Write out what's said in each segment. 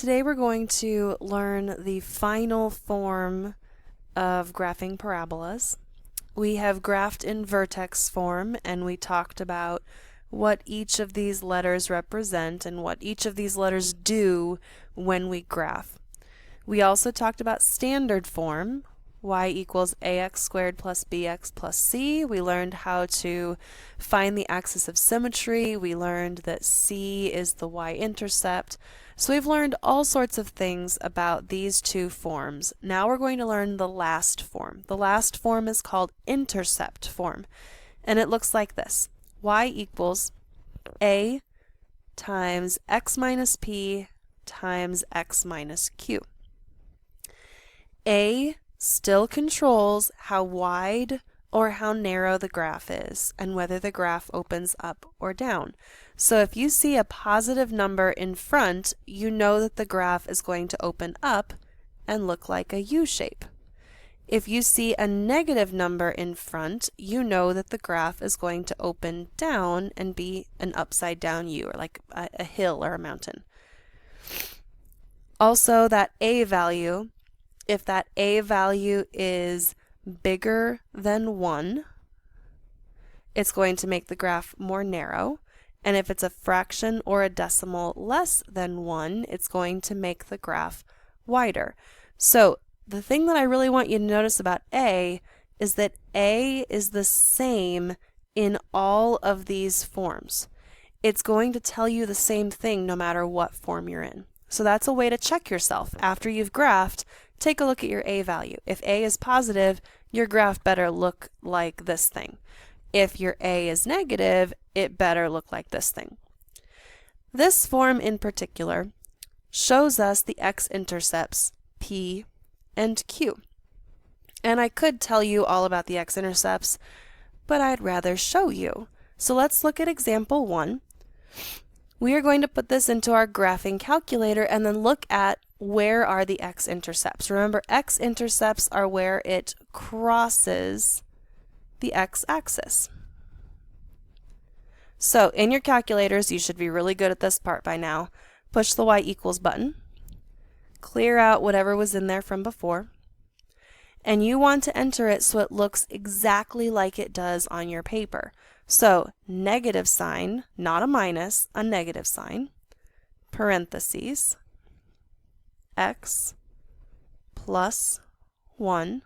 Today we're going to learn the final form of graphing parabolas. We have graphed in vertex form, and we talked about what each of these letters represent and what each of these letters do when we graph. We also talked about standard form, y equals ax squared plus bx plus c. We learned how to find the axis of symmetry. We learned that c is the y-intercept. So we've learned all sorts of things about these two forms. Now we're going to learn the last form. The last form is called intercept form, and it looks like this. Y equals a times x minus p times x minus q. A still controls how wide or how narrow the graph is and whether the graph opens up or down. So if you see a positive number in front, you know that the graph is going to open up and look like a U shape. If you see a negative number in front, you know that the graph is going to open down and be an upside down U, or like a hill or a mountain. Also, that A value, if that A value is bigger than 1, it's going to make the graph more narrow. And if it's a fraction or a decimal less than 1, it's going to make the graph wider. So the thing that I really want you to notice about A is that A is the same in all of these forms. It's going to tell you the same thing no matter what form you're in. So that's a way to check yourself. After you've graphed, take a look at your A value. If A is positive, your graph better look like this thing. If your A is negative, it better look like this thing. This form in particular shows us the x-intercepts P and Q. And I could tell you all about the x-intercepts, but I'd rather show you. So let's look at example 1. We are going to put this into our graphing calculator and then look at where are the x-intercepts. Remember, x-intercepts are where it crosses the x-axis. So in your calculators, you should be really good at this part by now. Push the y equals button, clear out whatever was in there from before, and you want to enter it so it looks exactly like it does on your paper. So negative sign, not a minus, a negative sign, parentheses, x plus 1,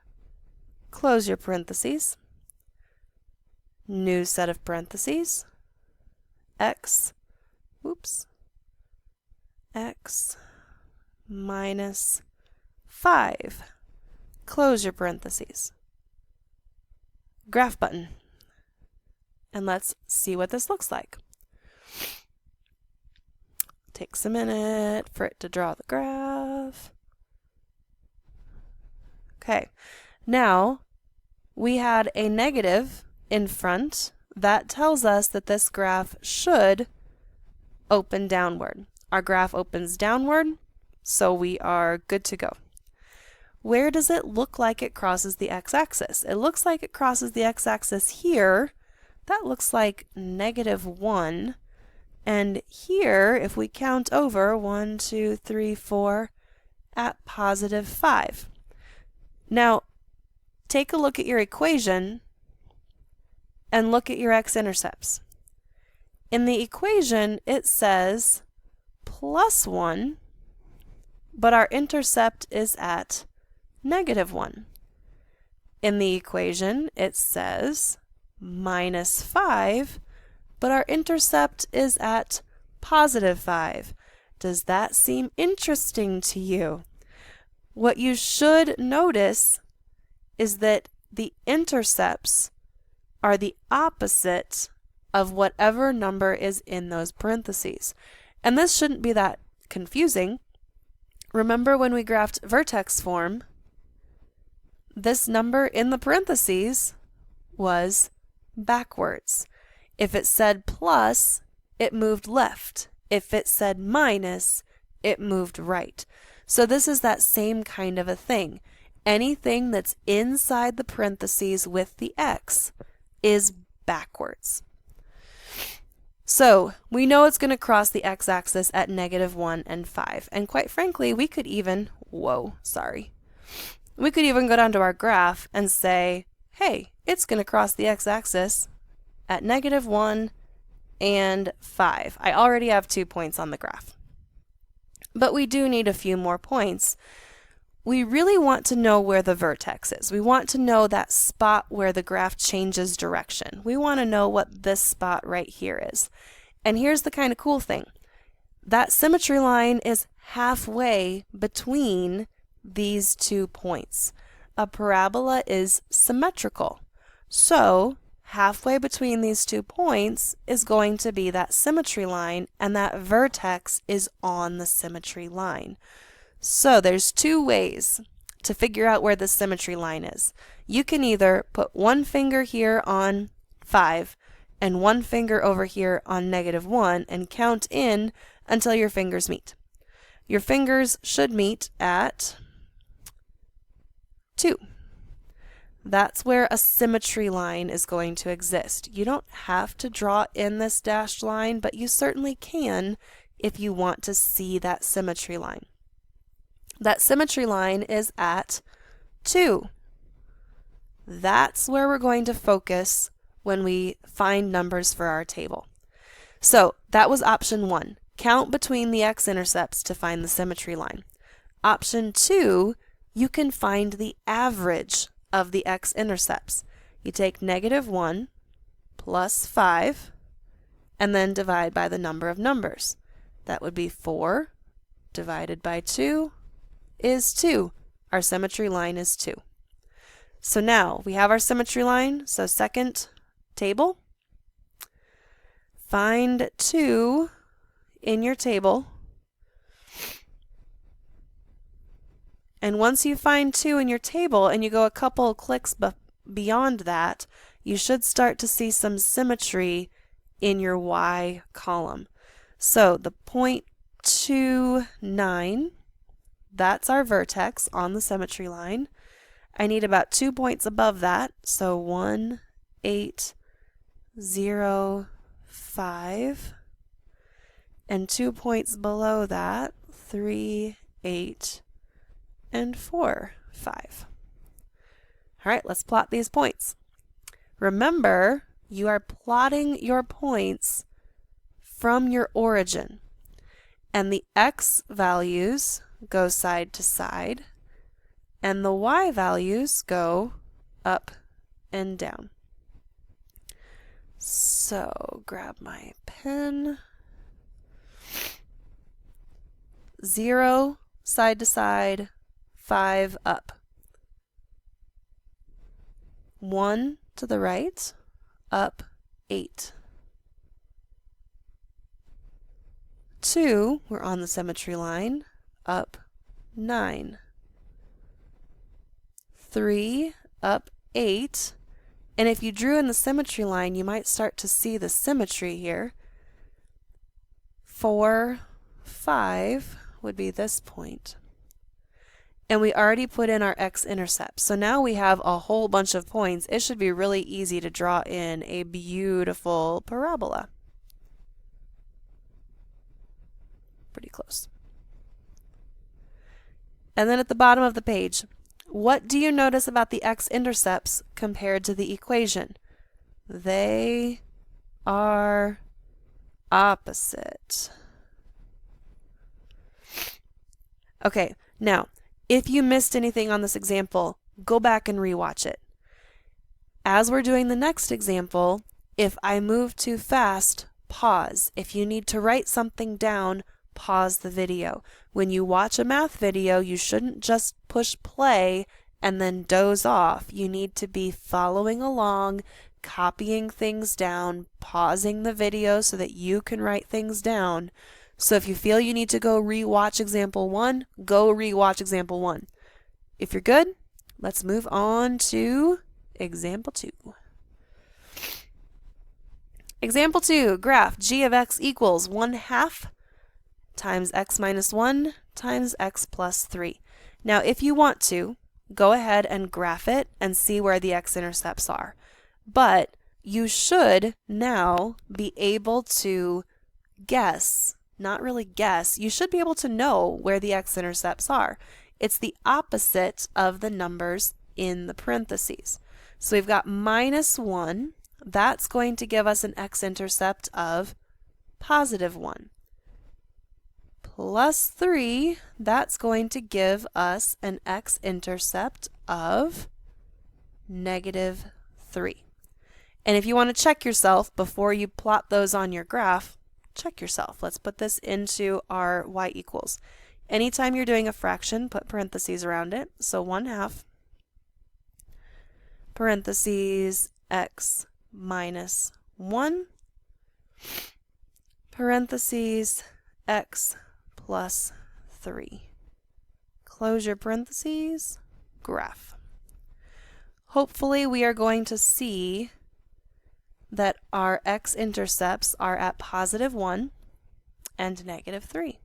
close your parentheses, new set of parentheses, x minus 5, close your parentheses, graph button, and let's see what this looks like. Takes a minute for it to draw the graph. Okay, now we had a negative in front. That tells us that this graph should open downward. Our graph opens downward, so we are good to go. Where does it look like it crosses the x-axis? It looks like it crosses the x-axis here. That looks like -1. And here, if we count over, 1, 2, 3, 4, at +5. Now, take a look at your equation and look at your x-intercepts. In the equation, it says +1, but our intercept is at -1. In the equation, it says -5, but our intercept is at +5. Does that seem interesting to you? What you should notice is that the intercepts are the opposite of whatever number is in those parentheses. And this shouldn't be that confusing. Remember when we graphed vertex form, this number in the parentheses was backwards. If it said plus, it moved left. If it said minus, it moved right. So this is that same kind of a thing. Anything that's inside the parentheses with the x is backwards. So we know it's going to cross the x-axis at -1 and 5. And quite frankly, we could even, we could even go down to our graph and say, hey, it's going to cross the x-axis at -1 and 5. I already have 2 points on the graph. But we do need a few more points. We really want to know where the vertex is. We want to know that spot where the graph changes direction. We want to know what this spot right here is. And here's the kind of cool thing. That symmetry line is halfway between these 2 points. A parabola is symmetrical. So halfway between these 2 points is going to be that symmetry line, and that vertex is on the symmetry line. So there's 2 ways to figure out where the symmetry line is. You can either put one finger here on 5 and one finger over here on -1 and count in until your fingers meet. Your fingers should meet at 2. That's where a symmetry line is going to exist. You don't have to draw in this dashed line, but you certainly can if you want to see that symmetry line. That symmetry line is at 2. That's where we're going to focus when we find numbers for our table. So that was option 1. Count between the x-intercepts to find the symmetry line. Option 2, you can find the average of the x-intercepts. You take -1 plus 5 and then divide by the number of numbers. That would be 4 divided by 2 is 2. Our symmetry line is 2. So now we have our symmetry line. So second table, find 2 in your table. And once you find 2 in your table and you go a couple clicks beyond that, you should start to see some symmetry in your y column. So the 0.29, that's our vertex on the symmetry line. I need about 2 points above that, so 1, 8, 0, 5, and 2 points below that, 3, 8, and 4, 5. All right, let's plot these points. Remember, you are plotting your points from your origin, and the x values go side to side, and the y values go up and down. So grab my pen. 0 side to side, 5 up. 1 to the right, up 8. 2, we're on the symmetry line, up 9. 3, up 8. And if you drew in the symmetry line, you might start to see the symmetry here. 4, 5 would be this point. And we already put in our x-intercept. So now we have a whole bunch of points. It should be really easy to draw in a beautiful parabola. Pretty close. And then at the bottom of the page, what do you notice about the x-intercepts compared to the equation? They are opposite. Okay, now, if you missed anything on this example, go back and rewatch it. As we're doing the next example, if I move too fast, pause. If you need to write something down, pause the video. When you watch a math video, you shouldn't just push play and then doze off. You need to be following along, copying things down, pausing the video so that you can write things down. So if you feel you need to go rewatch example 1, go rewatch example 1. If you're good, let's move on to example 2. Example 2, graph g of x equals 1/2 times x minus 1 times x plus 3. Now if you want to, go ahead and graph it and see where the x-intercepts are. But you should now be able to guess, not really guess, you should be able to know where the x-intercepts are. It's the opposite of the numbers in the parentheses. So we've got -1, that's going to give us an x-intercept of +1. +3, that's going to give us an x-intercept of -3. And if you want to check yourself before you plot those on your graph, check yourself. Let's put this into our y equals. Anytime you're doing a fraction, put parentheses around it. So 1/2 parentheses x minus 1 parentheses x plus 3. Close your parentheses, graph. Hopefully we are going to see that our x-intercepts are at +1 and -3.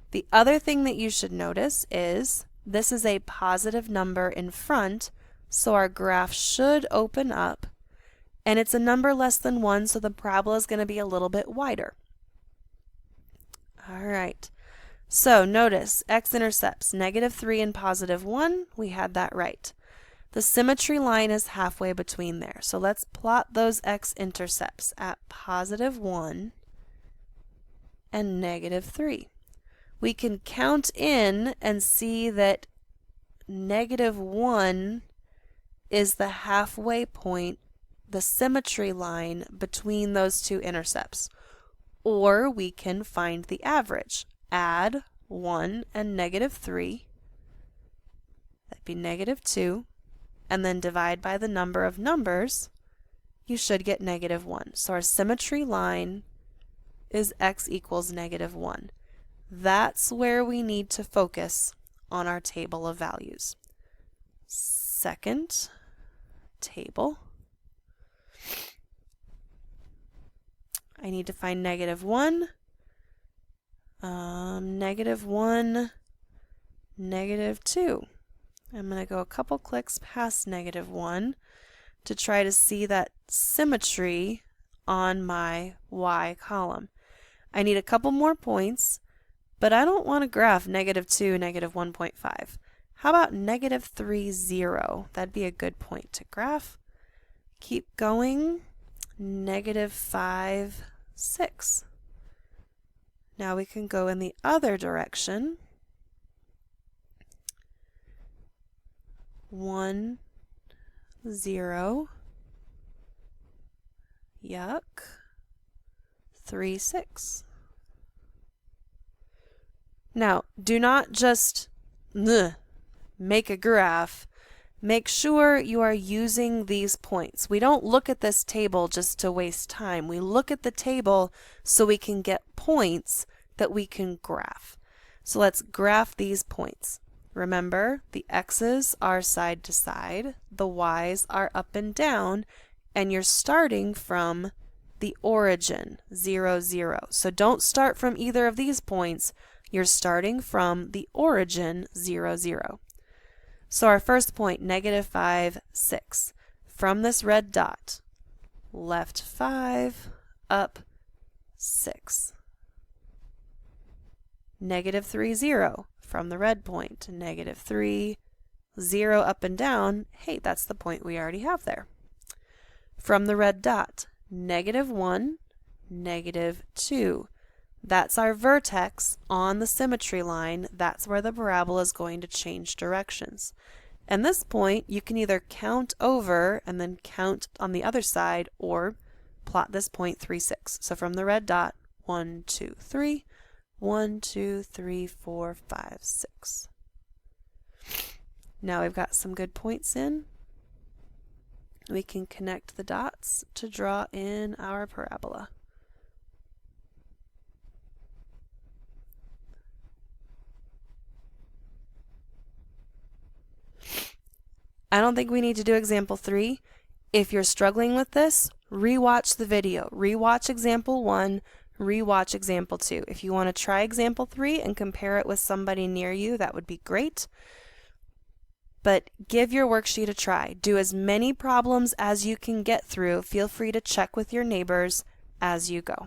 The other thing that you should notice is this is a positive number in front, so our graph should open up, and it's a number less than 1, so the parabola is going to be a little bit wider. All right, so notice x-intercepts, -3 and +1, we had that right. The symmetry line is halfway between there, so let's plot those x-intercepts at +1 and -3. We can count in and see that -1 is the halfway point, the symmetry line between those two intercepts. Or we can find the average. Add 1 and -3, that'd be -2, and then divide by the number of numbers, you should get -1. So our symmetry line is x equals -1. That's where we need to focus on our table of values. Second table. I need to find -1, -1, -2. I'm going to go a couple clicks past -1 to try to see that symmetry on my y column. I need a couple more points, but I don't want to graph -2, -1.5. How about -3, 0? That'd be a good point to graph. Keep going. -5, 6. Now we can go in the other direction. 1, 0. Yuck. 3, 6. Now, do not just make a graph. Make sure you are using these points. We don't look at this table just to waste time. We look at the table so we can get points that we can graph. So let's graph these points. Remember, the x's are side to side, the y's are up and down, and you're starting from the origin, 0, 0. So don't start from either of these points. You're starting from the origin, 0, 0. So our first point, -5, 6. From this red dot, left 5, up 6. -3, 0. From the red point, -3, 0 up and down. Hey, that's the point we already have there. From the red dot, -1, -2. That's our vertex on the symmetry line. That's where the parabola is going to change directions. And this point, you can either count over and then count on the other side, or plot this point 3, 6. So from the red dot, 1, 2, 3, 1, 2, 3, 4, 5, 6. Now we've got some good points in. We can connect the dots to draw in our parabola. I don't think we need to do example 3. If you're struggling with this, rewatch the video. Rewatch example 1, rewatch example 2. If you want to try example 3 and compare it with somebody near you, that would be great. but give your worksheet a try. Do as many problems as you can get through. Feel free to check with your neighbors as you go.